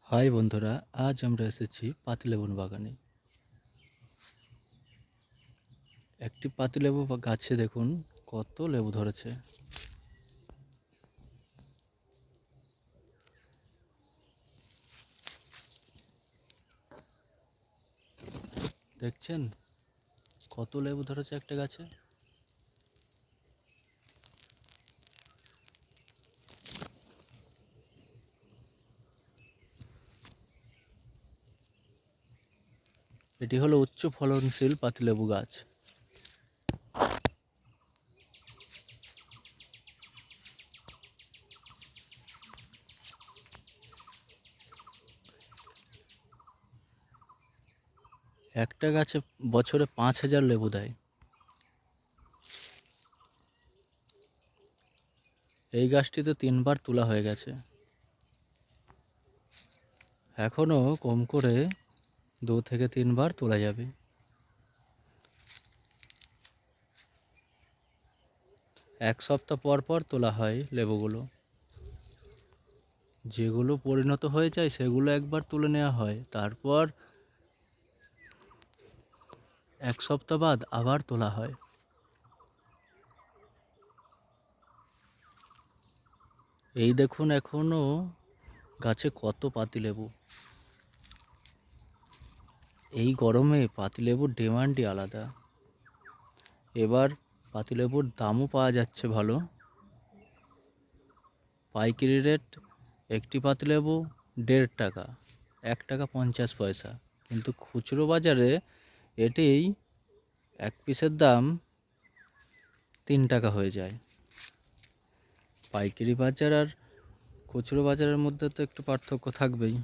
High বন্ধুরা, আজ আমরা এসেছি পাতিলেবুর বাগানে। একটি পাতিলেবু গাছে দেখুন কত লেবু ধরেছে। দেখছেন কত লেবু ধরেছে একটা গাছে। এটি হলো উচ্চ ফলনশীল পাতিলেবু গাছ। একটা গাছে বছরে 5,000 লেবু দেয়। এই গাছটিতে 3বার তোলা হয়ে গেছে, এখনো কম করে 2 থেকে 3বার তোলা যাবে। এক সপ্তাহ পর পর তোলা হয় লেবুগুলো। যেগুলো পরিণত হয়ে যায় সেগুলো একবার তুলে নেওয়া হয়, তারপর 1 সপ্তাহ বাদ আবার তোলা হয়। এই দেখুন এখনো গাছে কত পাতিলেবু। এই গরমে পাতিলেবুর ডিমান্ডই আলাদা। এবার পাতিলেবুর দামও পাওয়া যাচ্ছে ভালো। পাইকারি রেট একটি পাতিলেবু 1.5 টাকা, 1 টাকা 50 পয়সা। কিন্তু খুচরো বাজারে এটি এক পিসের দাম 3 টাকা হয়ে যায়। পাইকারি বাজার আর খুচরো বাজারের মধ্যে তো একটু পার্থক্য থাকবেই।